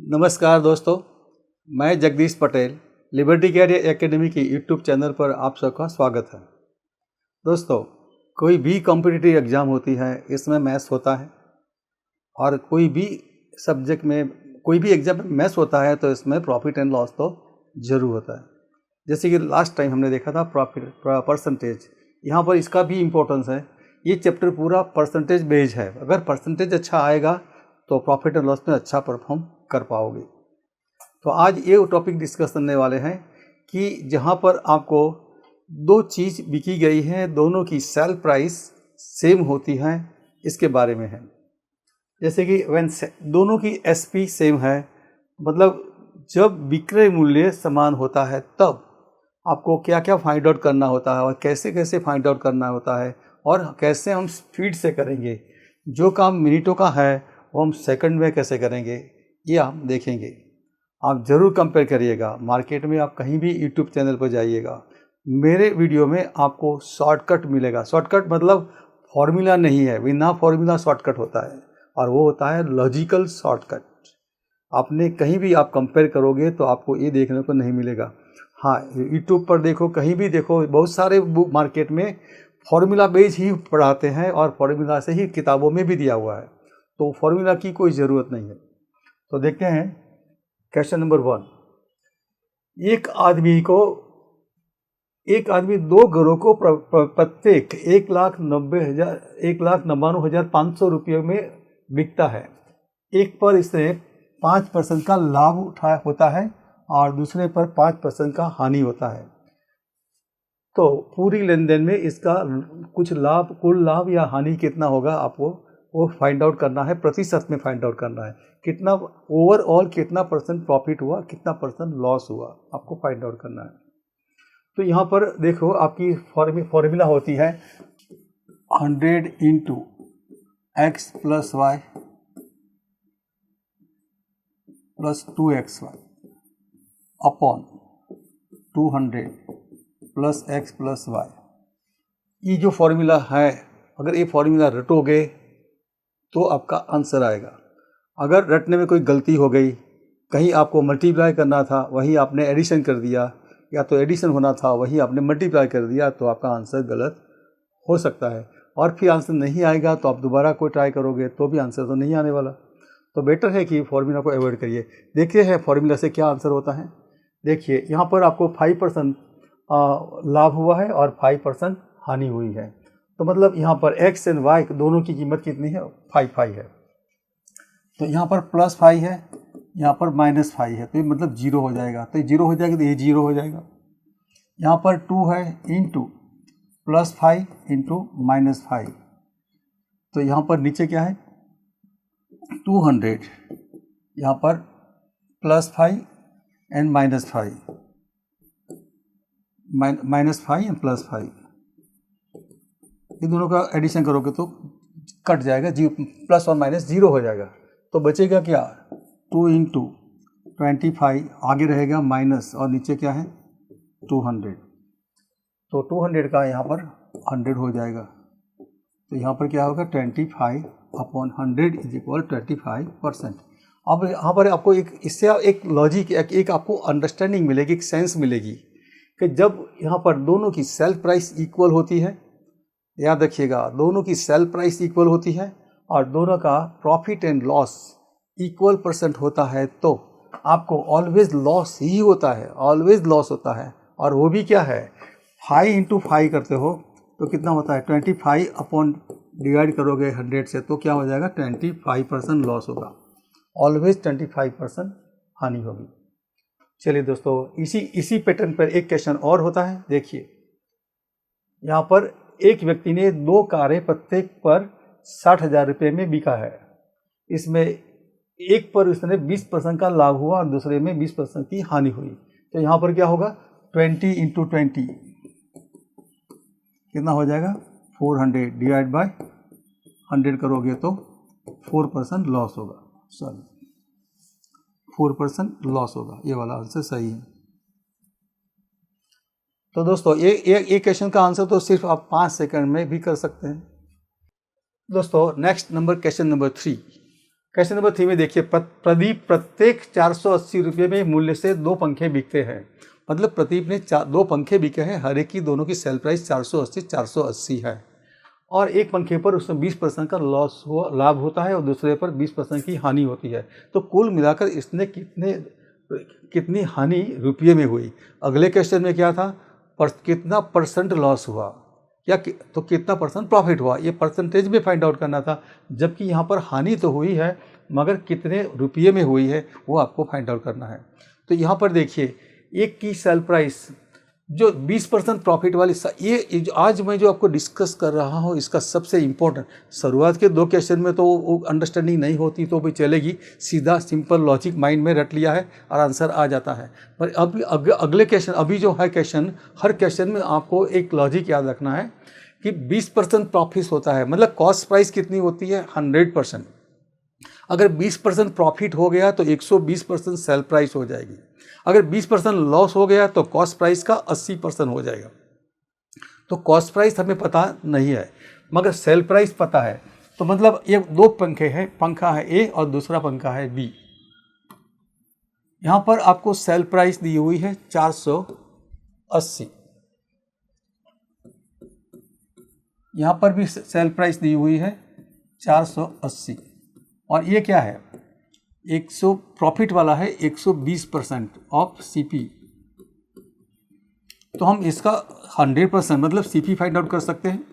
नमस्कार दोस्तों, मैं Jagdish Patel Liberty Career Academy की यूट्यूब चैनल पर आप सबका स्वागत है। दोस्तों, कोई भी कॉम्पिटिटिव एग्ज़ाम होती है, इसमें मैथ्स होता है और कोई भी सब्जेक्ट में कोई भी एग्ज़ाम में मैथ्स होता है तो इसमें प्रॉफिट एंड लॉस तो ज़रूर होता है। जैसे कि लास्ट टाइम हमने देखा था प्रॉफिट परसेंटेज, यहाँ पर इसका भी इम्पोर्टेंस है। ये चैप्टर पूरा परसेंटेज बेस्ड है। अगर परसेंटेज अच्छा आएगा तो प्रॉफिट एंड लॉस में अच्छा परफॉर्म कर पाओगे। तो आज ये टॉपिक डिस्कस करने वाले हैं कि जहाँ पर आपको दो चीज़ बिकी गई हैं, दोनों की सेल प्राइस सेम होती है, इसके बारे में है। जैसे कि दोनों की एसपी सेम है, मतलब जब विक्रय मूल्य समान होता है तब आपको क्या क्या फाइंड आउट करना होता है और कैसे कैसे फाइंड आउट करना होता है और कैसे हम स्पीड से करेंगे। जो काम मिनटों का है वो हम सेकंड में कैसे करेंगे, ये हम देखेंगे। आप ज़रूर कंपेयर करिएगा। मार्केट में आप कहीं भी यूट्यूब चैनल पर जाइएगा, मेरे वीडियो में आपको शॉर्टकट मिलेगा। शॉर्टकट मतलब फॉर्मूला नहीं है, बिना फॉर्मूला शॉर्टकट होता है और वो होता है लॉजिकल शॉर्टकट। आपने कहीं भी आप कंपेयर करोगे तो आपको ये देखने को नहीं मिलेगा। हाँ, यूट्यूब पर देखो, कहीं भी देखो, बहुत सारे बुक मार्केट में फॉर्मूला बेस ही पढ़ाते हैं और फॉर्मूला से ही किताबों में भी दिया हुआ है, तो फॉर्मूला की कोई ज़रूरत नहीं है। तो देखते हैं क्वेश्चन नंबर 1। एक आदमी दो घरों को प्रत्येक 1,99,500 रुपये में बिकता है। एक पर इससे 5% का लाभ होता है और दूसरे पर 5% का हानि होता है। तो पूरी लेन देन में इसका कुल लाभ या हानि कितना होगा, आपको वो फाइंड आउट करना है, प्रतिशत में फाइंड आउट करना है। कितना ओवरऑल कितना परसेंट प्रॉफिट हुआ, कितना परसेंट लॉस हुआ, आपको फाइंड आउट करना है। तो यहाँ पर देखो, आपकी फॉर्मूला होती है 100 into X plus Y plus 2xy upon 200 plus X plus Y. ये जो फॉर्मूला है, अगर ये फॉर्मूला रटोगे तो आपका आंसर आएगा। अगर रटने में कोई गलती हो गई, कहीं आपको मल्टीप्लाई करना था वहीं आपने एडिशन कर दिया, या तो एडिशन होना था वहीं आपने मल्टीप्लाई कर दिया, तो आपका आंसर गलत हो सकता है। और फिर आंसर नहीं आएगा तो आप दोबारा कोई ट्राई करोगे तो भी आंसर तो नहीं आने वाला। तो बेटर है कि फॉर्मूला को अवॉइड करिए। देखिए है फॉर्मूला से क्या आंसर होता है। देखिए यहाँ पर आपको 5% लाभ हुआ है और 5% हानि हुई है। तो मतलब यहाँ पर एक्स एंड वाई दोनों की कीमत कितनी है, 5 है। तो यहाँ पर +5 है, यहाँ पर -5 है, तो ये मतलब 0 हो जाएगा। तो ये 0 हो जाएगा तो ये 0 हो जाएगा। यहाँ पर 2 है इंटू +5 इंटू -5, तो यहाँ पर नीचे क्या है 200, यहाँ पर +5 एंड -5, -5 एंड +5, ये दोनों का एडिशन करोगे तो कट जाएगा, प्लस और माइनस 0 हो जाएगा। तो बचेगा क्या 2 इंटू 25, आगे रहेगा माइनस और नीचे क्या है 200। तो 200 का यहाँ पर 100 हो जाएगा। तो यहाँ पर क्या होगा 25 अपॉन 100 इज इक्वल 25%। अब यहाँ पर आपको इससे एक लॉजिक, एक आपको अंडरस्टैंडिंग मिलेगी, एक सेंस मिलेगी कि जब यहाँ पर दोनों की सेल प्राइस इक्वल होती है, याद रखिएगा दोनों की सेल प्राइस इक्वल होती है और दोनों का प्रॉफिट एंड लॉस इक्वल % होता है, तो आपको ऑलवेज लॉस ही होता है, ऑलवेज लॉस होता है। और वो भी क्या है 5 इंटू 5 करते हो तो कितना होता है 25 अपॉन डिवाइड करोगे 100 से तो क्या हो जाएगा 25% लॉस होगा, ऑलवेज 25% हानि होगी। चलिए दोस्तों, इसी पैटर्न पर एक क्वेश्चन और होता है। देखिए यहाँ पर एक व्यक्ति ने 2 कारें प्रत्येक पर 60,000 रुपये में बिका है। इसमें एक पर उसने 20% का लाभ हुआ और दूसरे में 20% की हानि हुई। तो यहाँ पर क्या होगा 20 इंटू 20 कितना हो जाएगा 400 डिवाइड बाय 100 करोगे तो 4% लॉस होगा, सॉरी 4% लॉस होगा। ये वाला आंसर सही है। तो दोस्तों ये क्वेश्चन का आंसर तो सिर्फ आप 5 सेकंड में भी कर सकते हैं। दोस्तों next question number 3। Question number 3 में देखिए, प्रदीप प्रत्येक 480 रुपये में मूल्य से 2 पंखे बिकते हैं। मतलब प्रदीप ने 2 पंखे बिके हैं, हर एक की दोनों की सेल प्राइस 480 है, और एक पंखे पर उसमें 20% का लाभ होता है और दूसरे पर 20% की हानि होती है। तो कुल मिलाकर इसने कितनी हानि रुपये में हुई। अगले क्वेश्चन में क्या था, कितना परसेंट लॉस हुआ या तो कितना परसेंट प्रॉफिट हुआ, ये परसेंटेज में फाइंड आउट करना था। जबकि यहाँ पर हानि तो हुई है मगर कितने रुपये में हुई है वो आपको फाइंड आउट करना है। तो यहाँ पर देखिए, एक की सेल प्राइस जो 20% प्रॉफिट वाली, ये आज मैं जो आपको डिस्कस कर रहा हूँ इसका सबसे इम्पोर्टेंट, शुरुआत के 2 क्वेश्चन में तो वो अंडरस्टैंडिंग नहीं होती तो भी चलेगी, सीधा सिंपल लॉजिक माइंड में रट लिया है और आंसर आ जाता है। पर अब अगले क्वेश्चन, अभी जो है क्वेश्चन, हर क्वेश्चन में आपको एक लॉजिक याद रखना है कि 20% प्रॉफिट होता है, मतलब कॉस्ट प्राइस कितनी होती है 100%। अगर 20% प्रॉफिट हो गया तो 120% सेल प्राइस हो जाएगी। अगर 20% लॉस हो गया तो कॉस्ट प्राइस का 80% हो जाएगा। तो कॉस्ट प्राइस हमें पता नहीं है मगर सेल प्राइस पता है। तो मतलब ये 2 पंखे हैं, पंखा है ए और दूसरा पंखा है बी। यहाँ पर आपको सेल प्राइस दी हुई है 480, यहाँ पर भी सेल प्राइस दी हुई है 480, और ये क्या है 100 प्रॉफिट वाला है 120% ऑफ सीपी। तो हम इसका 100% मतलब सीपी फाइंड आउट कर सकते हैं।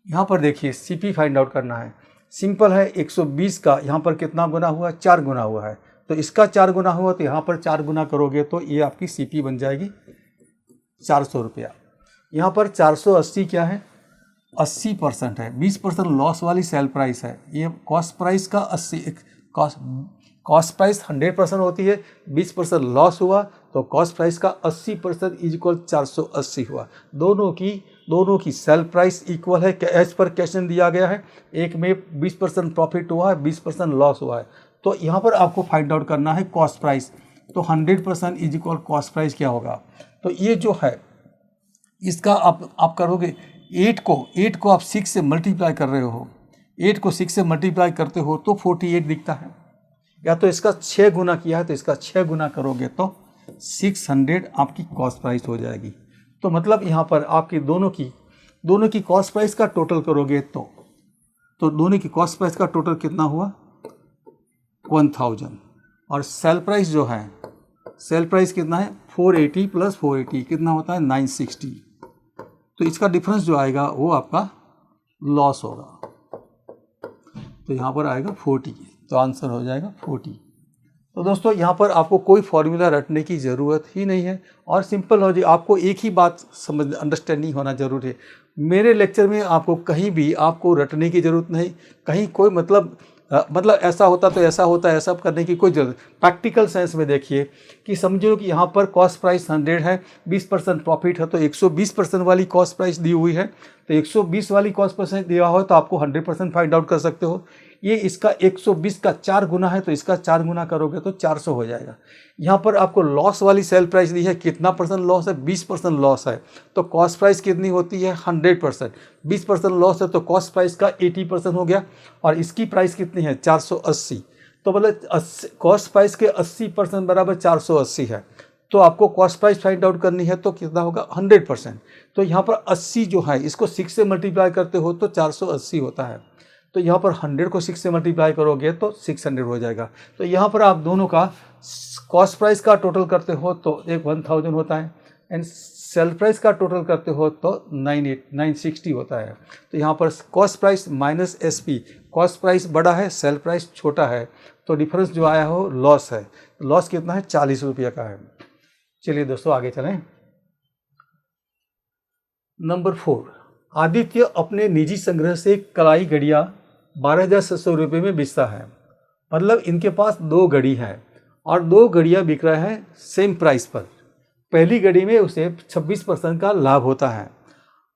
यहाँ पर देखिए सीपी फाइंड आउट करना है, सिंपल है। 120 का यहाँ पर कितना गुना हुआ, 4 गुना हुआ है, तो इसका 4 गुना हुआ तो यहाँ पर 4 गुना करोगे तो ये आपकी सीपी बन जाएगी 400 रुपया। यहाँ पर 480 क्या है, 80% है, 20% लॉस वाली सेल प्राइस है। ये कॉस्ट प्राइस का 80, कॉस्ट प्राइस 100% होती है, 20% लॉस हुआ तो कॉस्ट प्राइस का 80% इज इक्वल 480 हुआ। दोनों की सेल प्राइस इक्वल है, एज पर क्वेश्चन दिया गया है। एक में 20% प्रॉफिट हुआ है, 20% लॉस हुआ है। तो यहाँ पर आपको फाइंड आउट करना है कॉस्ट प्राइस। तो 100% इज इक्वल कॉस्ट प्राइस क्या होगा। तो ये जो है इसका आप करोगे 8 को आप 6 से मल्टीप्लाई कर रहे हो, 8 को 6 से मल्टीप्लाई करते हो तो 48 दिखता है, या तो इसका 6 गुना किया है तो इसका 6 गुना करोगे तो 600 आपकी कॉस्ट प्राइस हो जाएगी। तो मतलब यहाँ पर आपकी दोनों की कॉस्ट प्राइस का टोटल करोगे तो दोनों की कॉस्ट प्राइस का टोटल कितना हुआ 1000, और सेल प्राइस जो है, सेल प्राइस कितना है 480 प्लस 480 कितना होता है 960। तो इसका डिफरेंस जो आएगा वो आपका लॉस होगा, तो यहाँ पर आएगा 40, तो आंसर हो जाएगा 40। तो दोस्तों यहाँ पर आपको कोई फॉर्मूला रटने की ज़रूरत ही नहीं है, और सिंपल लॉजिक, आपको एक ही बात समझ अंडरस्टैंडिंग होना जरूरी है। मेरे लेक्चर में आपको कहीं भी आपको रटने की ज़रूरत नहीं, कहीं कोई मतलब ऐसा होता तो ऐसा होता, ऐसा करने की कोई जरूरत। प्रैक्टिकल सेंस में देखिए कि समझो कि यहाँ पर कॉस्ट प्राइस 100 है, 20% प्रॉफिट है, तो 120% वाली कॉस्ट प्राइस दी हुई है। तो 120 वाली कॉस्ट प्राइस दिया हो तो आपको 100% फाइंड आउट कर सकते हो। ये इसका 120 का 4 गुना है तो इसका 4 गुना करोगे तो 400 हो जाएगा। यहाँ पर आपको लॉस वाली सेल प्राइस दी है, कितना परसेंट लॉस है 20% लॉस है, तो कॉस्ट प्राइस कितनी होती है 100%। 20% लॉस है तो कॉस्ट प्राइस का 80% हो गया, और इसकी प्राइस कितनी है 480। तो मतलब कॉस्ट प्राइस के 80% बराबर 480 है। तो आपको कॉस्ट प्राइस फाइंड आउट करनी है तो कितना होगा 100%। तो यहाँ पर 80 जो है इसको 6 से मल्टीप्लाई करते हो तो 480 होता है। तो यहाँ पर 100 को 6 से मल्टीप्लाई करोगे तो 600 हो जाएगा। तो यहाँ पर आप दोनों का कॉस्ट प्राइस का टोटल करते हो तो एक 1000 होता है, एंड सेल प्राइस का टोटल करते हो तो 960 होता है। तो यहाँ पर cost price minus SP, cost price बड़ा है सेल प्राइस छोटा है, तो डिफरेंस जो आया हो लॉस है। लॉस कितना है 40 रुपये का है। चलिए दोस्तों आगे चलें। नंबर 4, आदित्य अपने निजी संग्रह से कलाई घड़ियाँ 12,700 रुपये में बेचता है। मतलब इनके पास 2 घड़ी है और 2 घड़ियाँ बिक रहा है सेम प्राइस पर। पहली घड़ी में उसे 26% का लाभ होता है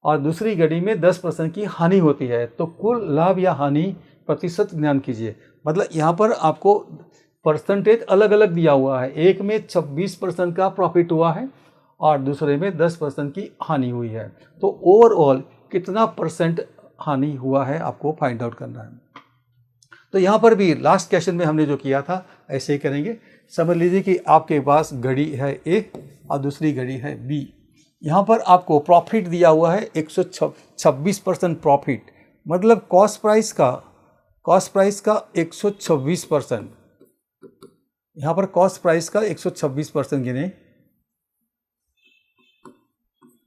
और दूसरी घड़ी में 10% की हानि होती है। तो कुल लाभ या हानि प्रतिशत ज्ञान कीजिए। मतलब यहाँ पर आपको परसेंटेज अलग अलग दिया हुआ है। एक में 26% का प्रॉफिट हुआ है और दूसरे में 10% की हानि हुई है। तो ओवरऑल कितना परसेंट हानि हुआ है आपको फाइंड आउट करना है। तो यहाँ पर भी लास्ट क्वेश्चन में हमने जो किया था ऐसे ही करेंगे। समझ लीजिए कि आपके पास घड़ी है ए और दूसरी घड़ी है बी। यहाँ पर आपको प्रॉफिट दिया हुआ है 126% प्रॉफिट, मतलब कॉस्ट प्राइस का 126%। यहाँ पर कॉस्ट प्राइस का 126% गिने,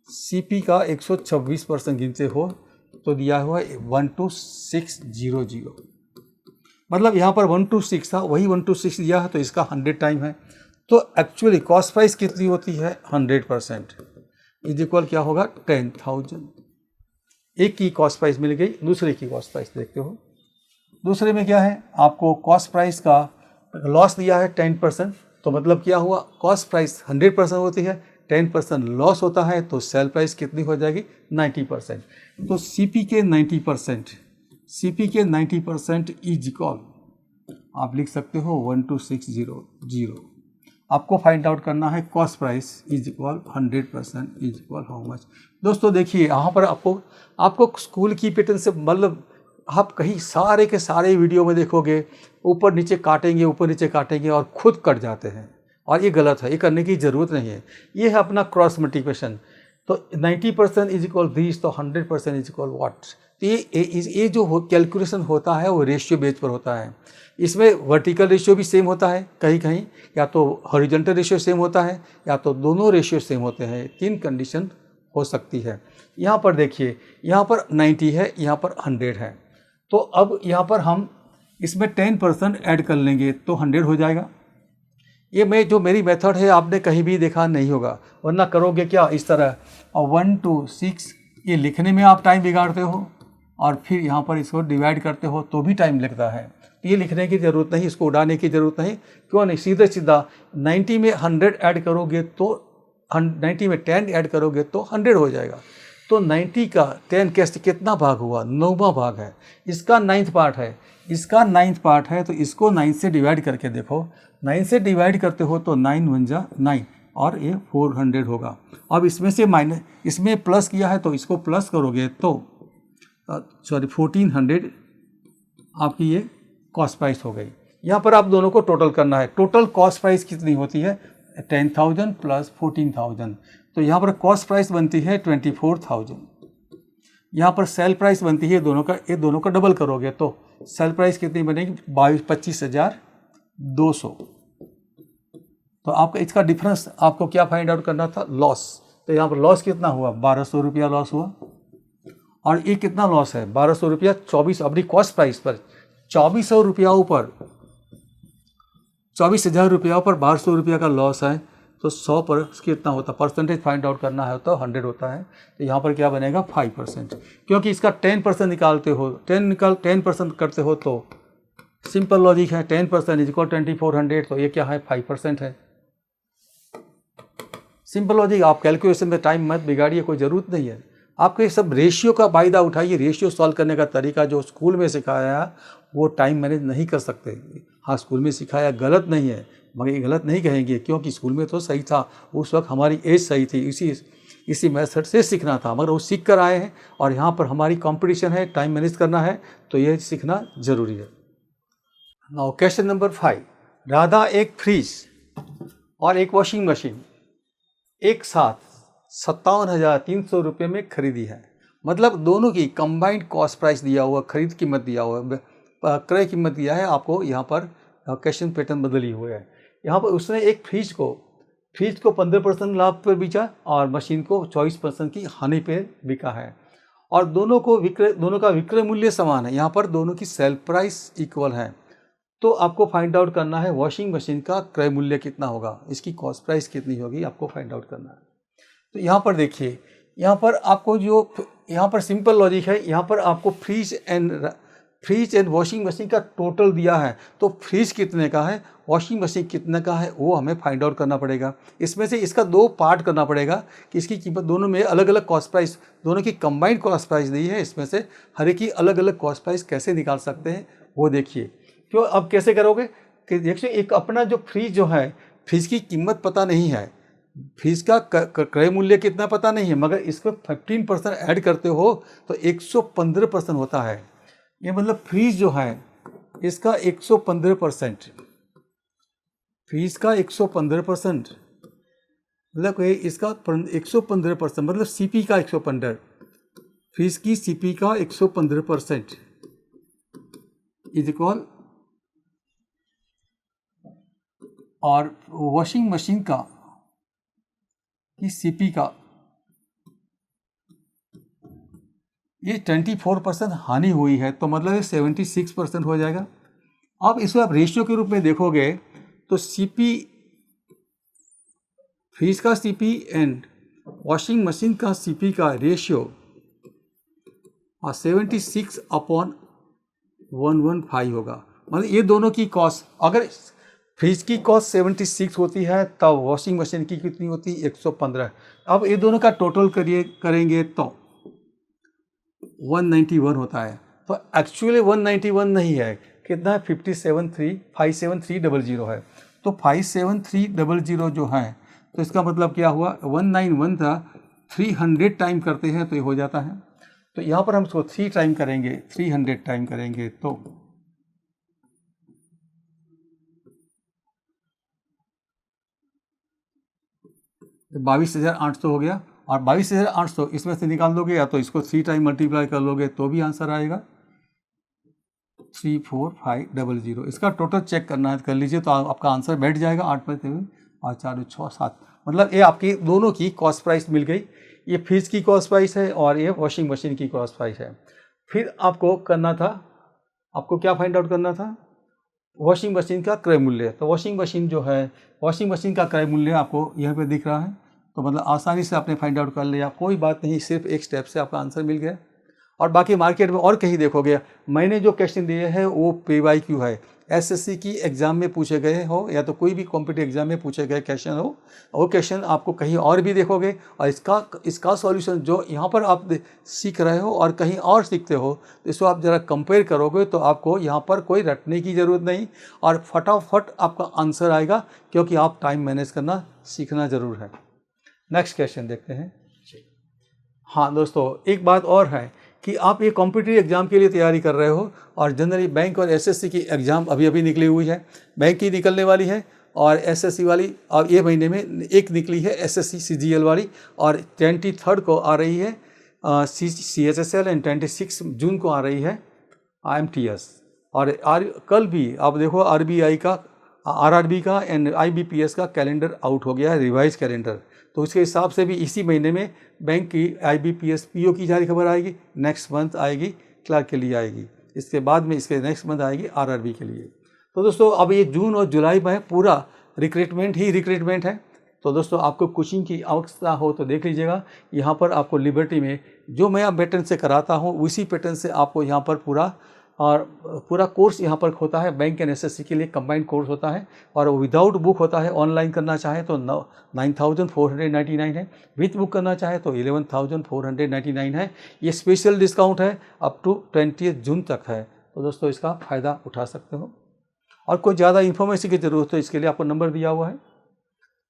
सीपी का 126% गिनते हो तो दिया हुआ है 12600, मतलब यहाँ पर 126 था, वही 126 दिया है तो इसका 100 टाइम है। तो एक्चुअली कॉस्ट प्राइस कितनी होती है 100%, इज इक्वल क्या होगा 10,000। एक की कॉस्ट प्राइस मिल गई, दूसरे की कॉस्ट प्राइस देखते हो। दूसरे में क्या है, आपको कॉस्ट प्राइस का लॉस दिया है 10%, तो मतलब क्या हुआ, कॉस्ट प्राइस 100% होती है, 10% लॉस होता है, तो सेल प्राइस कितनी हो जाएगी 90%। तो सीपी के 90% इज इक्वल आप लिख सकते हो 12600। आपको फाइंड आउट करना है cost price is equal 100% is equal how much. दोस्तों देखिए यहाँ पर आपको स्कूल की पैटर्न से मतलब आप कहीं सारे के सारे वीडियो में देखोगे ऊपर नीचे काटेंगे और खुद कट जाते हैं, और ये गलत है, ये करने की ज़रूरत नहीं है। ये है अपना क्रॉस मल्टीप्लिकेशन। तो 90% इज इक्वल दिस, तो 100% इज इक्वल व्हाट। तो ये जो कैलकुलेशन होता है वो रेशियो बेस पर होता है। इसमें वर्टिकल रेशियो भी सेम होता है, कहीं या तो हॉरिजॉन्टल रेशियो सेम होता है या तो दोनों रेशियो सेम होते हैं। 3 कंडीशन हो सकती है। यहाँ पर देखिए, यहाँ पर 90 है, यहाँ पर 100 है। तो अब यहाँ पर हम इसमें 10% ऐड कर लेंगे तो 100 हो जाएगा। ये मेरी मेथड है आपने कहीं भी देखा नहीं होगा, वरना करोगे क्या इस तरह, और 1 to 6 ये लिखने में आप टाइम बिगाड़ते हो और फिर यहाँ पर इसको डिवाइड करते हो तो भी टाइम लगता है। तो ये लिखने की ज़रूरत नहीं, इसको उड़ाने की ज़रूरत नहीं। क्यों नहीं, सीधा 90 में 100 ऐड करोगे तो 90 में 10 ऐड करोगे तो 100 हो जाएगा। तो 90 का 10 कैसे कितना भाग हुआ, 9वां भाग है। इसका 9th पार्ट है, तो इसको 9 से डिवाइड करके देखो। 9 से डिवाइड करते हो तो 9 1 जा 9 और ये 400 होगा। अब इसमें से माइनस, इसमें प्लस किया है तो इसको प्लस करोगे तो 1400 आपकी ये कॉस्ट प्राइस हो गई। यहाँ पर आप दोनों को टोटल करना है। टोटल कॉस्ट प्राइस कितनी होती है 10,000 प्लस 14,000। तो यहाँ पर कॉस्ट प्राइस बनती है 24,000। यहाँ पर सेल प्राइस बनती है ये दोनों का डबल करोगे तो सेल प्राइस कितनी बनेगी 25,200। तो आपका इसका डिफरेंस आपको क्या फाइंड आउट करना था, लॉस। तो यहाँ पर लॉस कितना हुआ 1200 रुपया लॉस हुआ। और ये कितना लॉस है 1200 रुपया 24 अपनी कॉस्ट प्राइस पर 2400 रुपया ऊपर 24,000 रुपया ऊपर 1200 रुपया का लॉस है। तो 100 पर कितना होता, परसेंटेज फाइंड आउट करना है तो 100 होता है। तो यहाँ पर क्या बनेगा 5%, क्योंकि इसका 10% निकालते हो 10% करते हो तो सिंपल लॉजिक है 10% इज इक्वल 2400। तो ये क्या है 5% है। सिंपल लॉजिक, आप कैलकुलेशन में टाइम मत बिगाड़िए, कोई ज़रूरत नहीं है। आपके सब रेशियो का फायदा उठाइए। रेशियो सॉल्व करने का तरीका जो स्कूल में सिखाया वो टाइम मैनेज नहीं कर सकते। हाँ स्कूल में सिखाया गलत नहीं है, मगर ये गलत नहीं कहेंगे क्योंकि स्कूल में तो सही था, उस वक्त हमारी एज सही थी, इसी मेथड से सीखना था। मगर वो सीख कर आए हैं और यहाँ पर हमारी कंपटीशन है, टाइम मैनेज करना है, तो ये सीखना जरूरी है। नाउ क्वेश्चन नंबर 5, राधा एक फ्रिज और एक वॉशिंग मशीन एक साथ 57,300 रुपये में खरीदी है। मतलब दोनों की कंबाइंड कॉस्ट प्राइस दिया हुआ, खरीद कीमत दिया हुआ, क्रय कीमत दिया है आपको। यहाँ पर क्वेश्चन पैटर्न बदली हुए है। यहाँ पर उसने एक फ्रिज को 15% लाभ पर बेचा और मशीन को 24% की हानि पर बिका है, और दोनों का विक्रय मूल्य समान है। यहाँ पर दोनों की सेल प्राइस इक्वल है। तो आपको फाइंड आउट करना है वॉशिंग मशीन का क्रय मूल्य कितना होगा, इसकी कॉस्ट प्राइस कितनी होगी, आपको फाइंड आउट करना है। तो यहाँ पर देखिए, यहाँ पर आपको यहाँ पर सिंपल लॉजिक है। यहाँ पर आपको फ्रिज एंड वॉशिंग मशीन का टोटल दिया है, तो फ्रिज कितने का है, वॉशिंग मशीन कितने का है, वो हमें फाइंड आउट करना पड़ेगा। इसमें से इसका 2 पार्ट करना पड़ेगा कि इसकी कीमत दोनों में अलग अलग कॉस्ट प्राइस, दोनों की कंबाइंड कॉस्ट प्राइस दी है। इसमें से हर एक की अलग अलग कॉस्ट प्राइस कैसे निकाल सकते हैं वो देखिए। क्यों, अब कैसे करोगे कि देखिए, एक अपना जो फ्रिज है, फ्रिज की कीमत पता नहीं है, फीस का क्रय मूल्य कितना पता नहीं है, मगर इसको 15% ऐड करते हो तो 115% होता है। ये मतलब फीस जो है इसका 115%, फीस का 115%, मतलब इसका 115% मतलब सीपी का 115, फीस की सीपी का 115% इज इक्वल, और वॉशिंग मशीन का की सीपी का ये 24% हानि हुई है, तो मतलब ये 76% हो जाएगा। अब इसको आप रेशियो के रूप में देखोगे तो सीपी, फीस का सीपी एंड वॉशिंग मशीन का सीपी का रेशियो 76/115 होगा। मतलब ये दोनों की कॉस्ट, अगर फ्रिज की कॉस्ट 76 होती है तब वॉशिंग मशीन की कितनी होती है 115। अब ये दोनों का टोटल करेंगे तो 191 होता है। तो एक्चुअली 191 नहीं है, कितना है 57300 है। तो 57300 जो है तो इसका मतलब क्या हुआ, 191 था, 300 टाइम करते हैं तो ये हो जाता है। तो यहाँ पर हम इसको 3 टाइम करेंगे, 300 टाइम करेंगे तो 22,800 हो गया। और 22,800 इसमें से निकाल दोगे या तो इसको 3 टाइम मल्टीप्लाई कर लोगे तो भी आंसर आएगा 34500। इसका टोटल चेक करना है, कर लीजिए तो आपका आंसर बैठ जाएगा 8 बजे और 4 6 7। मतलब ये आपकी दोनों की कॉस्ट प्राइस मिल गई। ये फ्रिज की कॉस्ट प्राइस है और ये वॉशिंग मशीन की कॉस्ट प्राइस है। फिर आपको करना था, आपको क्या फाइंड आउट करना था, वॉशिंग मशीन का क्रय मूल्य। तो वॉशिंग मशीन जो है, वॉशिंग मशीन का क्रय मूल्य आपको यहाँ पे दिख रहा है, तो मतलब आसानी से आपने फाइंड आउट कर लिया, कोई बात नहीं, सिर्फ एक स्टेप से आपका आंसर मिल गया। और बाकी मार्केट में और कहीं देखोगे, मैंने जो क्वेश्चन दिए हैं वो PYQ है, SSC की एग्जाम में पूछे गए हो या तो कोई भी कॉम्पिटिटिव एग्जाम में पूछे गए क्वेश्चन हो, वो क्वेश्चन आपको कहीं और भी देखोगे और इसका सॉल्यूशन जो यहाँ पर आप सीख रहे हो और कहीं और सीखते हो, तो इसको आप ज़रा कंपेयर करोगे तो आपको यहाँ पर कोई रटने की ज़रूरत नहीं और फटाफट आपका आंसर आएगा, क्योंकि आप टाइम मैनेज करना सीखना ज़रूर है। नेक्स्ट क्वेश्चन देखते हैं। हाँ दोस्तों, एक बात और है कि आप ये कॉम्पिटिटिव एग्जाम के लिए तैयारी कर रहे हो और जनरली बैंक और SSC की एग्ज़ाम अभी अभी निकली हुई है, बैंक की निकलने वाली है और SSC वाली और ये महीने में एक निकली है SSC CGL वाली, और 23 को आ रही है CHSL एंड 26 जून को आ रही है IMTS। और कल भी आप देखो RBI का, RRB का एंड IBPS का कैलेंडर आउट हो गया है, रिवाइज कैलेंडर। तो उसके हिसाब से भी इसी महीने में बैंक की IBPS PO की जारी खबर आएगी, नेक्स्ट मंथ आएगी क्लर्क के लिए आएगी, इसके बाद में इसके नेक्स्ट मंथ आएगी RRB के लिए। तो दोस्तों अब ये जून और जुलाई में पूरा रिक्रूटमेंट ही रिक्रूटमेंट है। तो दोस्तों आपको कोचिंग की आवश्यकता हो तो देख लीजिएगा, यहाँ पर आपको लिबर्टी में जो मैं पैटर्न से कराता हूँ उसी पैटर्न से आपको यहाँ पर पूरा कोर्स यहाँ पर होता है। बैंक एंड SSC के लिए कंबाइंड कोर्स होता है और विदाउट बुक होता है। ऑनलाइन करना चाहे तो 9,499 है, विथ बुक करना चाहे तो 11,499 है। ये स्पेशल डिस्काउंट है, अप टू 20 जून तक है। तो दोस्तों इसका फ़ायदा उठा सकते हो। और कोई ज़्यादा इन्फॉर्मेशन की ज़रूरत है इसके लिए आपको नंबर दिया हुआ है।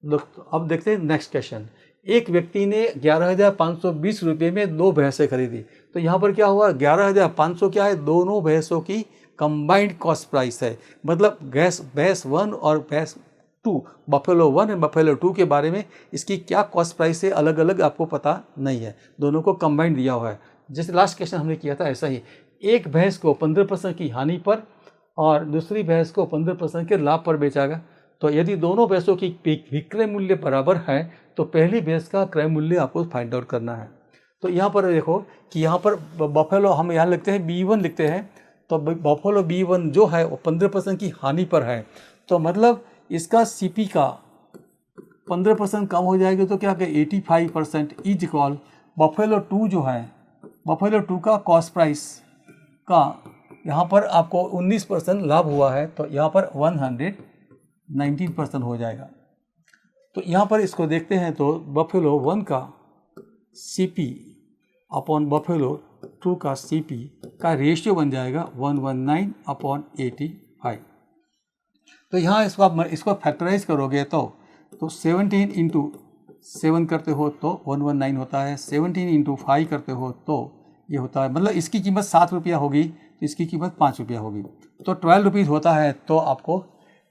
दोस्तों अब देखते हैं नेक्स्ट क्वेश्चन। एक व्यक्ति ने 11,520 रुपये में 2 भैंसें खरीदी। तो यहाँ पर क्या हुआ, 11,500 क्या है, दोनों भैंसों की कंबाइंड कॉस्ट प्राइस है। मतलब भैंस 1 और भैंस 2, बफेलो 1 एंड बफेलो 2 के बारे में इसकी क्या कॉस्ट प्राइस है अलग अलग आपको पता नहीं है, दोनों को कंबाइंड दिया हुआ है। जैसे लास्ट क्वेश्चन हमने किया था ऐसा ही, एक भैंस को 15% की हानि पर और दूसरी भैंस को 15% के लाभ पर बेचा गया। तो यदि दोनों भैंसों की विक्रय मूल्य बराबर है तो पहली भैंस का क्रय मूल्य आपको फाइंड आउट करना है। तो यहाँ पर देखो कि यहाँ पर बफेलो हम यहाँ लिखते हैं B1 लिखते हैं, तो बफेलो B1 जो है वो 15% की हानि पर है। तो मतलब इसका CP का 15% कम हो जाएगा तो क्या कि 85% इज इक्वल बफेलो 2 जो है, बफेलो 2 का कॉस्ट प्राइस का यहाँ पर आपको 19% लाभ हुआ है, तो यहाँ पर 119% हो जाएगा। तो यहाँ पर इसको देखते हैं तो बफेलो 1 का CP अपॉन बफेलो 2 का CP का रेशियो बन जाएगा 119/85। तो यहाँ इसको फैक्टराइज करोगे तो 17 इंटू 7 करते हो तो 119 होता है, 17 इंटू 5 करते हो तो ये होता है, मतलब इसकी कीमत 7 रुपया होगी तो इसकी कीमत 5 रुपया होगी, तो 12 रुपीज़ होता है। तो आपको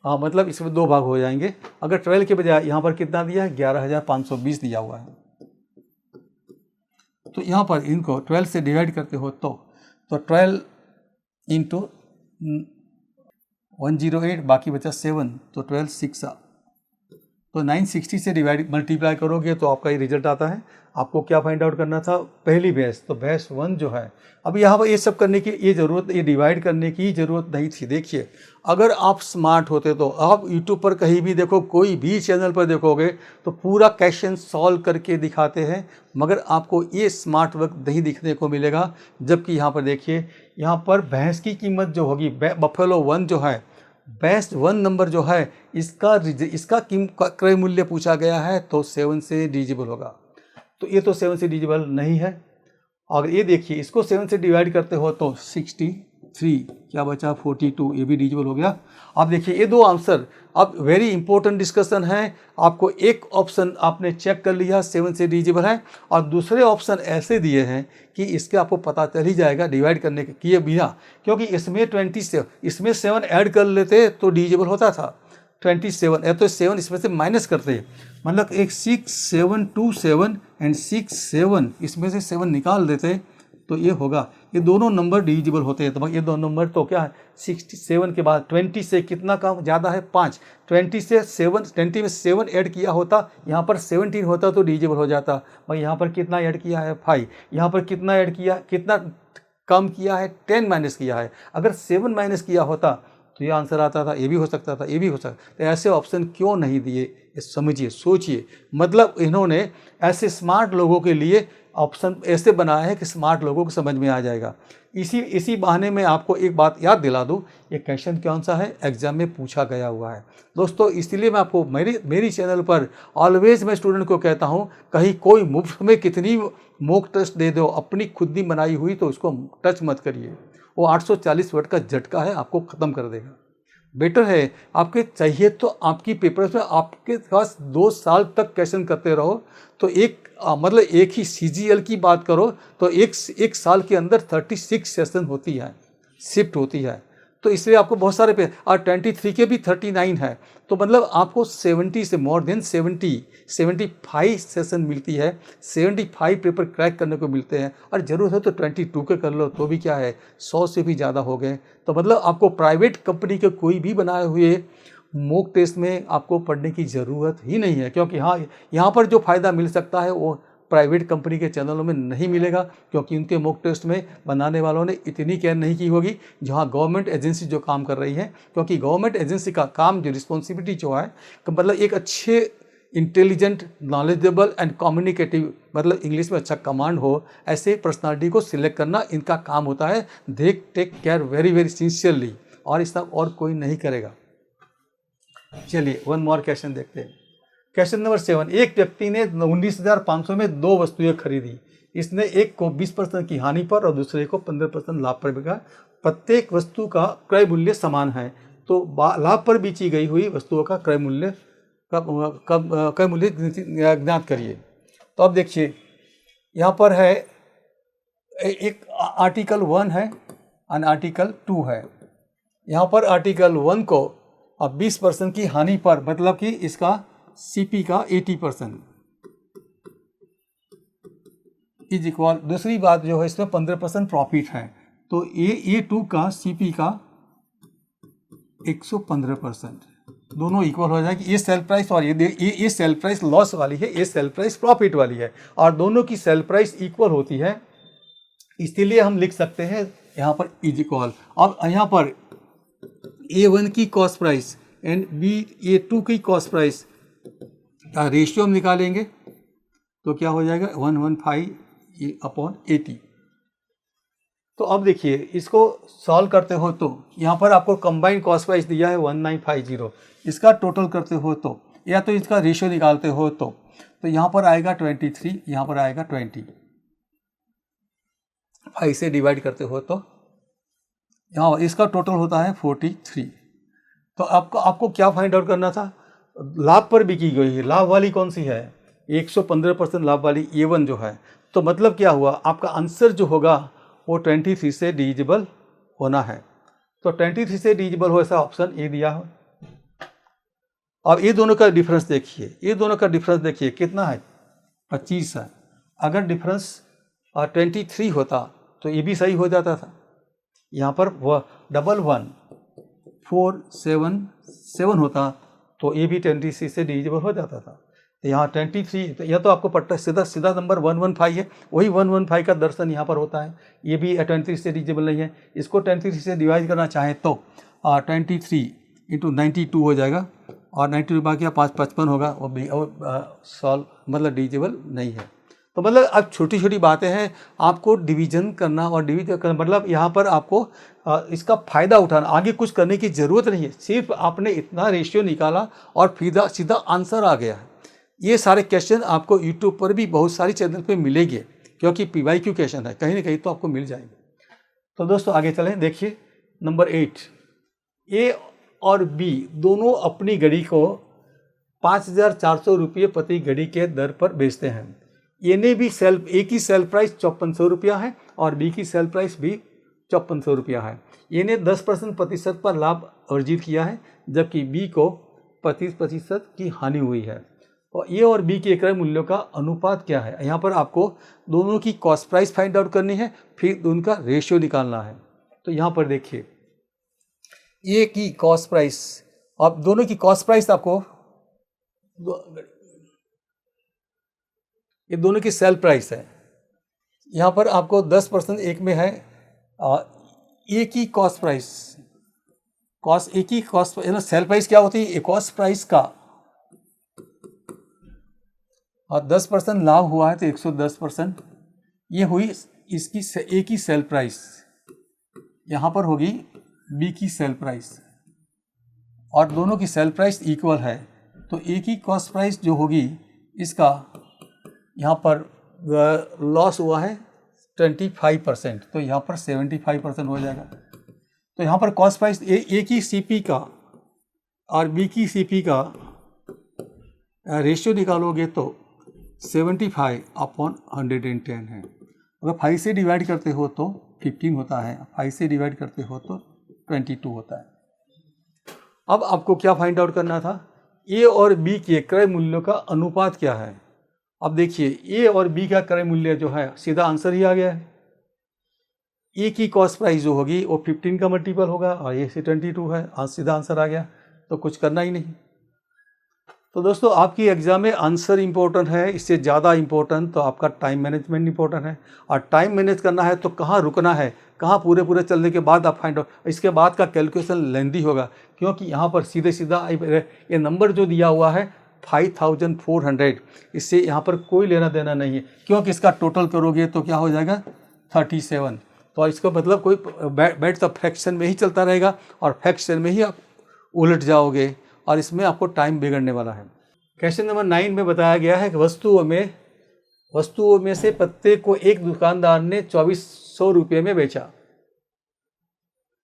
मतलब इसमें 2 भाग हो जाएंगे। अगर 12 के बजाय यहाँ पर कितना दिया है, 11,520 दिया हुआ है, तो यहाँ पर इनको 12 से डिवाइड करते हो तो 12 इंटू 108, बाकी बचा 7, तो 12 6, तो 960 से डिवाइड मल्टीप्लाई करोगे तो आपका ये रिजल्ट आता है। आपको क्या फाइंड आउट करना था, पहली बेस, तो बेस 1 जो है, अब यहाँ पर ये सब करने की ये ज़रूरत, ये डिवाइड करने की ज़रूरत नहीं थी। देखिए, अगर आप स्मार्ट होते तो आप यूट्यूब पर कहीं भी देखो, कोई भी चैनल पर देखोगे तो पूरा क्वेश्चन सॉल्व करके दिखाते हैं, मगर आपको ये स्मार्ट वर्क नहीं दिखने को मिलेगा। जबकि यहाँ पर देखिए, यहाँ पर भैंस की कीमत जो होगी, बफेलो 1 जो है, बेस्ट 1 नंबर जो है, इसका क्रय मूल्य पूछा गया है तो 7 से डिविजिबल होगा, तो ये तो 7 से डिविजिबल नहीं है। अगर ये देखिए, इसको 7 से डिवाइड करते हो तो 63, क्या बचा 42, ये भी डिविजिबल हो गया। अब देखिए ये दो आंसर, अब वेरी इंपॉर्टेंट डिस्कशन है। आपको एक ऑप्शन आपने चेक कर लिया 7 से डिविजिबल है, और दूसरे ऑप्शन ऐसे दिए हैं कि इसके आपको पता चल ही जाएगा डिवाइड करने के किए बिना, क्योंकि इसमें 27, इसमें 7 ऐड कर लेते तो डिविजिबल होता था 27, या तो 7 इसमें से माइनस करते, मतलब एक 6 7 2 7 एंड 6 7 इसमें से 7 निकाल देते तो ये होगा, ये दोनों नंबर डिविजिबल होते हैं। तो ये दोनों नंबर तो क्या है, 67 के बाद 20 से कितना कम ज़्यादा है, 5, 20 से 7, 20 में 7 ऐड किया होता, यहाँ पर 17 होता तो डिविजिबल हो जाता। भाई यहाँ पर कितना ऐड किया है, 5, यहाँ पर कितना ऐड किया, कितना कम किया है, 10 माइनस किया है। अगर 7 माइनस किया होता तो ये आंसर आता था, ये भी हो सकता था, ये भी हो सकता। तो ऐसे ऑप्शन क्यों नहीं दिए, ये समझिए, सोचिए। मतलब इन्होंने ऐसे स्मार्ट लोगों के लिए ऑप्शन ऐसे बनाया है कि स्मार्ट लोगों को समझ में आ जाएगा। इसी बहाने में आपको एक बात याद दिला दूं, ये क्वेश्चन कौन सा है, एग्जाम में पूछा गया हुआ है दोस्तों। इसलिए मैं आपको मेरी चैनल पर ऑलवेज मैं स्टूडेंट को कहता हूं, कहीं कोई मुफ्त में कितनी मॉक टेस्ट दे दो, अपनी खुद ही बनाई हुई, तो उसको टच मत करिए। वो 840 वर्ड का झटका है, आपको ख़त्म कर देगा। बेटर है आपके चाहिए तो आपकी पेपर्स में आपके पास 2 साल तक क्वेश्चन करते रहो, तो मतलब एक ही CGL की बात करो तो एक साल के अंदर 36 सेशन होती है, शिफ्ट होती है, तो इसलिए आपको बहुत सारे और 23 के भी 39 है, तो मतलब आपको 70 से मोर देन 75 सेशन मिलती है, 75 पेपर क्रैक करने को मिलते हैं, और ज़रूरत है तो 22 के कर लो तो भी क्या है, 100 से भी ज़्यादा हो गए। तो मतलब आपको प्राइवेट कंपनी के कोई भी बनाए हुए मॉक टेस्ट में आपको पढ़ने की ज़रूरत ही नहीं है, क्योंकि हाँ, यहाँ पर जो फ़ायदा मिल सकता है वो प्राइवेट कंपनी के चैनलों में नहीं मिलेगा, क्योंकि उनके मॉक टेस्ट में बनाने वालों ने इतनी केयर नहीं की होगी जहाँ गवर्नमेंट एजेंसी जो काम कर रही है। क्योंकि गवर्नमेंट एजेंसी का काम, जो रिस्पॉन्सिबिलिटी जो है, मतलब एक अच्छे इंटेलिजेंट, नॉलेजेबल एंड कम्युनिकेटिव, मतलब इंग्लिश में अच्छा कमांड हो, ऐसे पर्सनालिटी को सिलेक्ट करना इनका काम होता है। They take care very very sincerely, और इस सब और कोई नहीं करेगा। चलिए 1 मोर क्वेश्चन देखते हैं। क्वेश्चन नंबर 7, एक व्यक्ति ने 19,500 में 2 वस्तुएं खरीदी। इसने एक को 20% की हानि पर और दूसरे को 15% लाभ पर बिका। प्रत्येक वस्तु का क्रय मूल्य समान है, तो लाभ पर बेची गई हुई वस्तुओं का क्रय मूल्य ज्ञात करिए। तो अब देखिए, यहाँ पर है एक आर्टिकल 1 है और आर्टिकल 2 है। यहाँ पर आर्टिकल 1 को अब 20% की हानि पर, मतलब कि इसका CP का 80% इज इक्वल, दूसरी बात जो है इसमें 15% प्रॉफिट है, तो A2 का CP का 115%, दोनों इक्वल हो जाएगी। ये सेल प्राइस और ये सेल प्राइस लॉस वाली है, ये सेल प्राइस प्रॉफिट वाली है, और दोनों की सेल प्राइस इक्वल होती है, इसीलिए हम लिख सकते हैं यहाँ पर इज इक्वल। अब यहाँ पर A1 की कॉस्ट प्राइस एंड A2 की कॉस्ट प्राइस का रेशियो हम निकालेंगे तो क्या हो जाएगा 115/80। तो अब देखिए, इसको सॉल्व करते हो तो यहाँ पर आपको कंबाइंड कॉस्ट प्राइस दिया है 1950, इसका टोटल करते हो तो, या तो इसका रेशियो निकालते हो तो यहाँ पर आएगा 23, यहाँ पर आएगा 20, 5 से डिवाइड करते हो तो यहाँ इसका टोटल होता है 43। तो आपको क्या फाइंड आउट करना था, लाभ पर बिकी गई है, लाभ वाली कौन सी है, 115% लाभ वाली A1 जो है, तो मतलब क्या हुआ, आपका आंसर जो होगा वो 23 से डिविजिबल होना है। तो 23 से डिविजिबल हो ऐसा ऑप्शन ए दिया हो। अब ये दोनों का डिफरेंस देखिए, ये दोनों का डिफरेंस देखिए कितना है, 25 है। अगर डिफरेंस 23 होता तो ये भी सही हो जाता था। यहाँ पर वह 11477 होता तो ये भी 23 से डिविजिबल हो जाता था। तो यहाँ 23, तो यह तो आपको पट्टा सीधा नंबर 115 है, वही 115 का दर्शन यहाँ पर होता है। ये भी 23 से डिविजिबल नहीं है। इसको 23 से डिवाइड करना चाहें तो 23 इंटू 92 हो जाएगा, और 92 बाकी 55 होगा, वो सॉल्व मतलब डिविजिबल नहीं है। तो मतलब अब छोटी छोटी बातें हैं, आपको डिवीजन करना और डिवीजन करना, मतलब यहाँ पर आपको इसका फ़ायदा उठाना, आगे कुछ करने की ज़रूरत नहीं है। सिर्फ आपने इतना रेशियो निकाला और सीधा आंसर आ गया है। ये सारे क्वेश्चन आपको यूट्यूब पर भी बहुत सारी चैनल पे मिलेंगे, क्योंकि PYQ क्वेश्चन है, कहीं ना कहीं तो आपको मिल जाएंगे। तो दोस्तों आगे चलें, देखिए नंबर 8, ए और बी दोनों अपनी घड़ी को 5400 रुपये प्रति घड़ी के दर पर बेचते हैं। ए की सेल प्राइस 5400 रुपया है और बी की सेल प्राइस भी 5400 रुपया है। ए ने 10% पर लाभ अर्जित किया है, जबकि बी को 25% की हानि हुई है। और ए और बी के क्रय मूल्यों का अनुपात क्या है। यहाँ पर आपको दोनों की कॉस्ट प्राइस फाइंड आउट करनी है, फिर उनका रेशियो निकालना है। तो यहाँ पर देखिए ए की कॉस्ट प्राइस, अब दोनों की कॉस्ट प्राइस आपको, ये दोनों की सेल प्राइस है। यहाँ पर आपको 10% एक में है ए की कॉस्ट प्राइस, ए की कॉस्ट सेल प्राइस क्या होती है, कॉस्ट प्राइस का, और 10% लाभ हुआ है तो 110%, ये हुई इसकी ए की सेल प्राइस। यहाँ पर होगी बी की सेल प्राइस, और दोनों की सेल प्राइस इक्वल है, तो ए की कॉस्ट प्राइस जो होगी इसका यहाँ पर लॉस हुआ है 25%, तो यहाँ पर 75% हो जाएगा। तो यहाँ पर कॉस्ट प्राइस ए की CP का और बी की CP का रेशियो निकालोगे तो 75/110 है। अगर 5 से डिवाइड करते हो तो 15 होता है, 5 से डिवाइड करते हो तो 22 होता है। अब आपको क्या फाइंड आउट करना था, ए और बी के क्रय मूल्यों का अनुपात क्या है। अब देखिए ए और बी का क्रय मूल्य जो है सीधा आंसर ही आ गया है। ए की कॉस्ट प्राइस जो होगी वो 15 का मल्टीपल होगा और ए से 22 है, आज सीधा आंसर आ गया, तो कुछ करना ही नहीं। तो दोस्तों आपकी एग्जाम में आंसर इंपॉर्टेंट है, इससे ज़्यादा इंपॉर्टेंट तो आपका टाइम मैनेजमेंट इंपॉर्टेंट है। और टाइम मैनेज करना है तो कहाँ रुकना है, कहाँ पूरे चलने के बाद आप फाइंड आउट, इसके बाद का कैलकुलेशन लेंदी होगा, क्योंकि यहाँ पर सीधा ये नंबर जो दिया हुआ है 5400, इससे यहाँ पर कोई लेना देना नहीं है, क्योंकि इसका टोटल करोगे तो क्या हो जाएगा 37। तो इसका मतलब कोई बैठ तो फ्रैक्शन में ही चलता रहेगा और फ्रैक्शन में ही आप उलट जाओगे और इसमें आपको टाइम बिगड़ने वाला है। क्वेश्चन नंबर 9 में बताया गया है कि वस्तुओं में से प्रत्येक को एक दुकानदार ने 2400 रुपये में बेचा।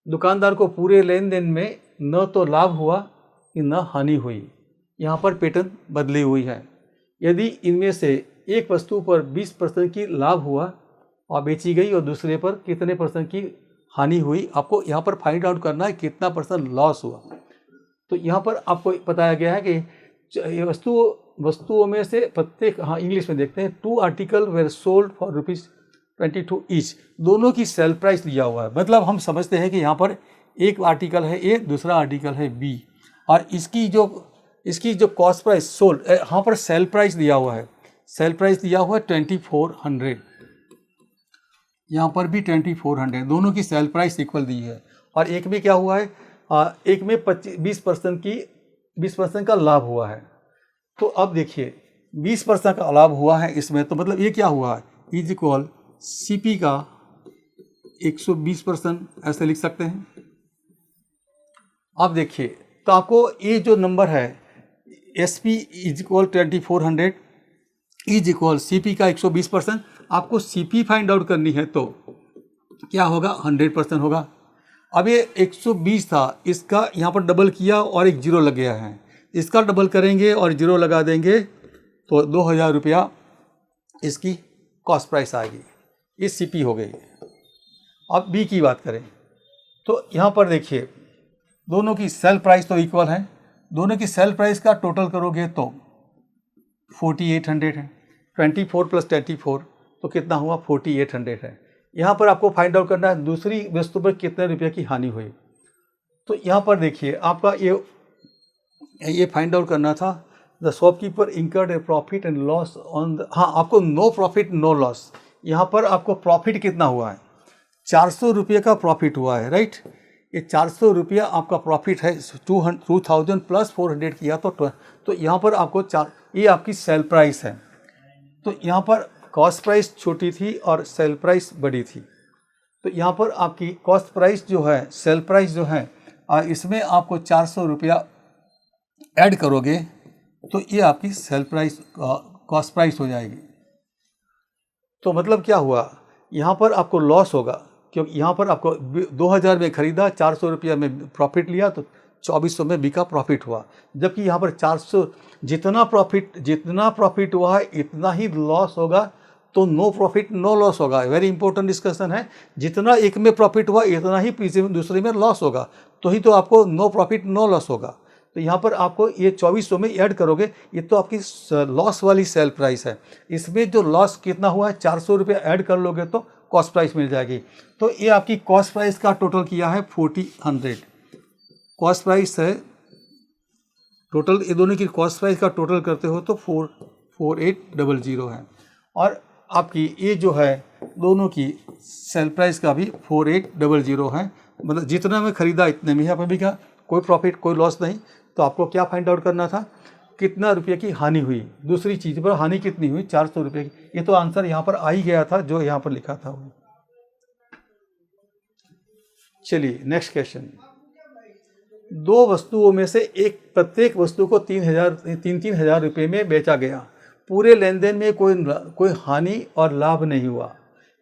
दुकानदार को पूरे लेन देन में न तो लाभ हुआ न हानि हुई। यहाँ पर पैटर्न बदली हुई है। यदि इनमें से एक वस्तु पर 20% की लाभ हुआ और बेची गई और दूसरे पर कितने % की हानि हुई, आपको यहाँ पर फाइंड आउट करना है कितना % लॉस हुआ। तो यहाँ पर आपको बताया गया है कि ये वस्तुओं में से प्रत्येक, हाँ इंग्लिश में देखते हैं, 2 article were sold for ₹22 each. दोनों की सेल प्राइस दिया हुआ है, मतलब हम समझते हैं कि यहाँ पर एक आर्टिकल है ए, दूसरा आर्टिकल है बी, और इसकी जो कॉस्ट प्राइस सोल्ड, यहाँ पर सेल प्राइस दिया हुआ है, सेल प्राइस दिया हुआ है 2400, यहाँ पर भी 2400, दोनों की सेल प्राइस इक्वल दी है। और एक में क्या हुआ है, एक में 20% का लाभ हुआ है। तो अब देखिए 20% का लाभ हुआ है इसमें, तो मतलब ये क्या हुआ है, इज इक्वल CP का 120%, ऐसे लिख सकते हैं। अब देखिए तो आपको ये जो नंबर है SP is equal 2400 is equal CP का 120%, आपको CP फाइंड आउट करनी है तो क्या होगा, 100% होगा। अब ये 120 था, इसका यहाँ पर डबल किया और एक जीरो लग गया है, इसका डबल करेंगे और जीरो लगा देंगे तो 2000 रुपया इसकी कॉस्ट प्राइस आएगी। ये सीपी हो गई। अब बी की बात करें तो यहाँ पर देखिए दोनों की सेल प्राइस तो इक्वल है, दोनों की सेल प्राइस का टोटल करोगे तो 4800 है। 24 + 24 तो कितना हुआ 4800 है। यहाँ पर आपको फाइंड आउट करना है दूसरी वस्तु पर कितने रुपये की हानि हुई। तो यहाँ पर देखिए आपका ये फाइंड आउट करना था the shopkeeper incurred A profit and loss on the, हाँ आपको नो प्रॉफिट नो लॉस। यहाँ पर आपको प्रॉफिट कितना हुआ है 400 रुपये का प्रॉफिट हुआ है, राइट। ये 400 रुपया आपका प्रॉफिट है। 2000 + 400 किया तो यहाँ पर आपको ये आपकी सेल प्राइस है। तो यहाँ पर कॉस्ट प्राइस छोटी थी और सेल प्राइस बड़ी थी। तो यहाँ पर आपकी कॉस्ट प्राइस जो है सेल प्राइस जो है इसमें आपको 400 रुपया ऐड करोगे तो ये आपकी सेल प्राइस कॉस्ट प्राइस हो जाएगी। तो मतलब क्या हुआ यहाँ पर आपको लॉस होगा क्योंकि यहाँ पर आपको 2000 में खरीदा, 400 रुपया में प्रॉफिट लिया तो 2400 में बिका प्रॉफिट हुआ। जबकि यहाँ पर 400 जितना प्रॉफिट हुआ है इतना ही लॉस होगा। तो नो प्रॉफिट नो लॉस होगा। वेरी इंपॉर्टेंट डिस्कशन है। जितना एक में प्रॉफिट हुआ इतना ही दूसरे में लॉस होगा, तो ही तो आपको नो प्रॉफिट नो लॉस होगा। तो यहाँ पर आपको ये 2400 में ऐड करोगे, ये तो आपकी लॉस वाली सेल प्राइस है। इसमें जो लॉस कितना हुआ है 400 रुपये ऐड कर लोगे तो कॉस्ट प्राइस मिल जाएगी। तो ये आपकी कॉस्ट प्राइस का टोटल किया है 4000। कॉस्ट प्राइस है टोटल, ये दोनों की कॉस्ट प्राइस का टोटल करते हो तो 4800 है। और आपकी ये जो है दोनों की सेल प्राइस का भी 4800 है। मतलब जितना में खरीदा इतने में यहाँ पर भी क्या कोई प्रॉफिट कोई लॉस नहीं। तो आपको क्या फाइंड आउट करना था कितना रुपये की हानि हुई, दूसरी चीज़ पर हानि कितनी हुई 400 रुपये की। ये तो आंसर यहाँ पर आ ही गया था जो यहाँ पर लिखा था। चलिए नेक्स्ट क्वेश्चन। दो वस्तुओं में से प्रत्येक वस्तु को 3,000 रुपये में बेचा गया। पूरे लेन देन में कोई हानि और लाभ नहीं हुआ।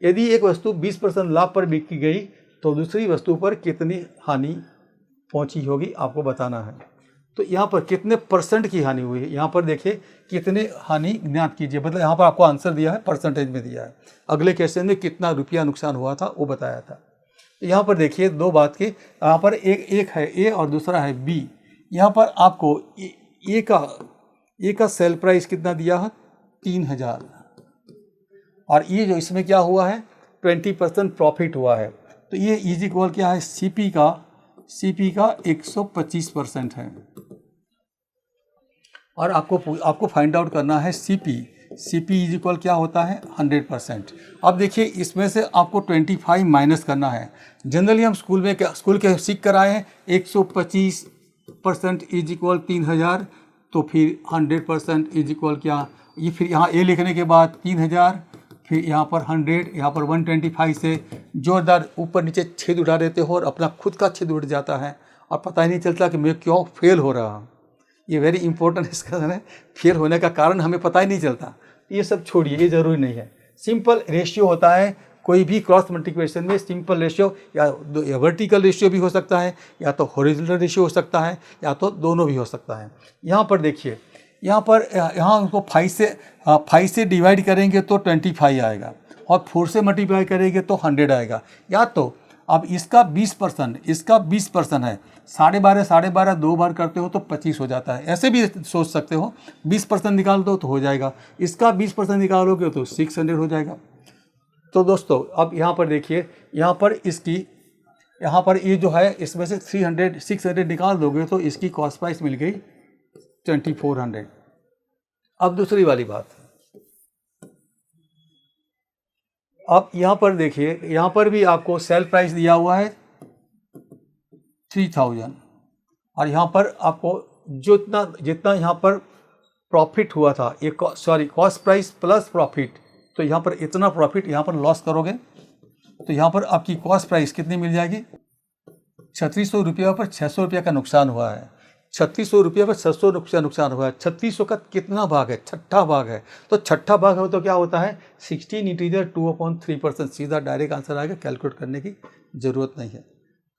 यदि एक वस्तु 20% लाभ पर बिकी गई तो दूसरी वस्तु पर कितनी हानि पहुंची होगी आपको बताना है। तो यहाँ पर कितने परसेंट की हानि हुई है, यहाँ पर देखिए कितने हानि ज्ञात कीजिए। मतलब यहाँ पर आपको आंसर दिया है परसेंटेज में दिया है। अगले क्वेश्चन में कितना रुपया नुकसान हुआ था वो बताया था। तो यहाँ पर देखिए दो बात की, यहाँ पर एक है ए और दूसरा है बी। यहाँ पर आपको ए का सेल प्राइस कितना दिया है 3000 और ये जो इसमें क्या हुआ है 20% प्रॉफिट हुआ है। तो ये इज इक्वल क्या है सीपी का 125% है। और आपको फाइंड आउट करना है सीपी इज इक्वल क्या होता है 100%। अब देखिए इसमें से आपको 25 माइनस करना है। जनरली हम स्कूल के सीख कर आए हैं 125% इज इक्वल 3000। तो फिर 100% इज इक्वल क्या, ये फिर यहाँ ए लिखने के बाद 3000, फिर यहाँ पर 100, यहाँ पर 125 से जोरदार ऊपर नीचे छेद उठा देते हो और अपना खुद का छेद उठ जाता है और पता ही नहीं चलता कि मैं क्यों फेल हो रहा हूँ। ये वेरी इंपॉर्टेंट डिस्कशन है। फेल होने का कारण हमें पता ही नहीं चलता। ये सब छोड़िए, ये ज़रूरी नहीं है। सिंपल रेशियो होता है कोई भी क्रॉस मल्टीप्लिकेशन में। सिंपल रेशियो या वर्टिकल रेशियो भी हो सकता है या तो हॉरिजॉन्टल रेशियो हो सकता है या तो दोनों भी हो सकता है। यहाँ पर देखिए यहाँ उनको 5 से डिवाइड करेंगे तो 25 आएगा और 4 से मल्टीप्लाई करेंगे तो 100 आएगा। या तो अब इसका 20% है, 12.5 2 बार करते हो तो 25 हो जाता है। ऐसे भी सोच सकते हो 20% निकाल दो तो हो जाएगा। इसका 20% निकालोगे तो 600 हो जाएगा। तो दोस्तों अब यहाँ पर देखिए यहाँ पर ये जो है इसमें से 600 निकाल दोगे तो इसकी कॉस्ट प्राइस मिल गई 2400। अब दूसरी वाली बात, अब यहाँ पर देखिए यहाँ पर भी आपको सेल प्राइस दिया हुआ है 3000 और यहाँ पर आपको जितना यहाँ पर प्रॉफिट हुआ था कॉस्ट प्राइस प्लस प्रॉफिट। तो यहाँ पर इतना प्रॉफिट यहाँ पर लॉस करोगे तो यहाँ पर आपकी कॉस्ट प्राइस कितनी मिल जाएगी 3600 रुपये पर 600 रुपये का नुकसान हुआ है। 3600 रुपये पर 600 रुपया नुकसान हुआ है। 3600 का कितना भाग है, छठा भाग है। तो छठा भाग हो तो क्या होता है 16 × 2/3%। सीधा डायरेक्ट आंसर आएगा, कैलकुलेट करने की ज़रूरत नहीं है।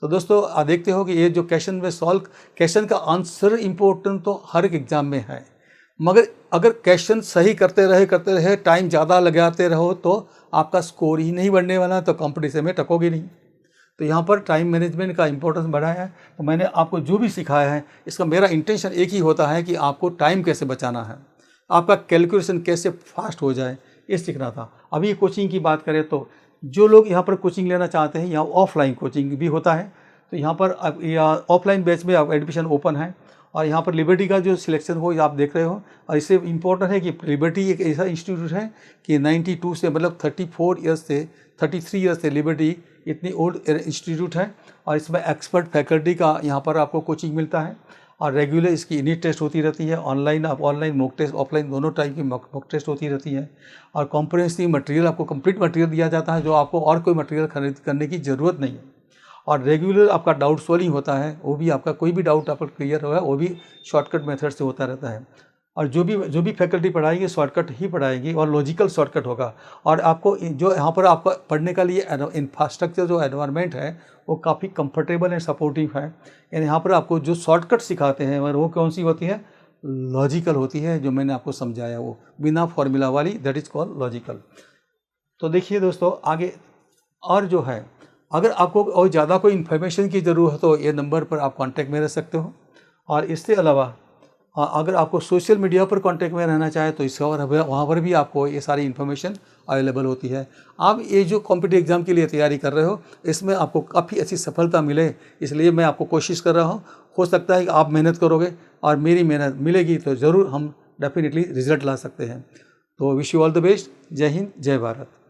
तो दोस्तों आप देखते हो कि ये जो क्वेश्चन का आंसर इम्पोर्टेंट तो हर एक एग्जाम में है, मगर अगर क्वेश्चन सही करते रहे टाइम ज़्यादा लगाते रहो तो आपका स्कोर ही नहीं बढ़ने वाला, तो कंपटीशन में टकोगे नहीं। तो यहाँ पर टाइम मैनेजमेंट का इंपॉर्टेंस बढ़ाया है। तो मैंने आपको जो भी सिखाया है इसका मेरा इंटेंशन एक ही होता है कि आपको टाइम कैसे बचाना है, आपका कैलकुलेशन कैसे फास्ट हो जाए, ये सीखना था। अभी कोचिंग की बात करें तो जो लोग यहाँ पर कोचिंग लेना चाहते हैं, यहाँ ऑफलाइन कोचिंग भी होता है। तो यहाँ पर ऑफलाइन बैच में आप एडमिशन ओपन है, और यहाँ पर लिबर्टी का जो सिलेक्शन हो आप देख रहे हो। और इससे इम्पोर्टेंट है कि लिबर्टी एक ऐसा इंस्टीट्यूट है कि 92 से, मतलब 33 ईयर्स से लिबर्टी इतनी ओल्ड इंस्टीट्यूट है, और इसमें एक्सपर्ट फैकल्टी का यहाँ पर आपको कोचिंग मिलता है। और रेगुलर इसकी यूनिट टेस्ट होती रहती है, ऑनलाइन मॉक टेस्ट, ऑफलाइन दोनों टाइप की मॉक टेस्ट होती रहती है। और कॉम्प्रिहेंसिव मटेरियल, आपको कंप्लीट मटेरियल दिया जाता है, जो आपको और कोई मटेरियल खरीद करने की ज़रूरत नहीं है। और रेगुलर आपका डाउट सॉल्विंग होता है, वो भी आपका कोई भी डाउट आपका क्लियर होगा, वो भी शॉर्टकट मेथड से होता रहता है। और जो भी फैकल्टी पढ़ाएगी शॉर्टकट ही पढ़ाएगी, और लॉजिकल शॉर्टकट होगा। और आपको जो यहाँ पर आपका पढ़ने का लिए इंफ्रास्ट्रक्चर जो एनवायरनमेंट है वो काफ़ी कंफर्टेबल एंड सपोर्टिव है। यानी यहाँ पर आपको जो शॉर्टकट सिखाते हैं वो कौन सी होती है, लॉजिकल होती है, जो मैंने आपको समझाया वो बिना फॉर्मूला वाली, दैट इज़ कॉल्ड लॉजिकल। तो देखिए दोस्तों आगे और जो है, अगर आपको और ज़्यादा कोई इन्फॉर्मेशन की ज़रूरत हो ये नंबर पर आप कांटेक्ट में रह सकते हो। और इसके अलावा अगर आपको सोशल मीडिया पर कांटेक्ट में रहना चाहे तो इसका वहाँ पर भी आपको ये सारी इन्फॉर्मेशन अवेलेबल होती है। आप ये जो कॉम्पिटिटिव एग्ज़ाम के लिए तैयारी कर रहे हो इसमें आपको काफ़ी अच्छी सफलता मिले, इसलिए मैं आपको कोशिश कर रहा हूँ। हो सकता है कि आप मेहनत करोगे और मेरी मेहनत मिलेगी तो ज़रूर हम डेफिनेटली रिजल्ट ला सकते हैं। तो wish you all the best. जय हिंद, जय भारत।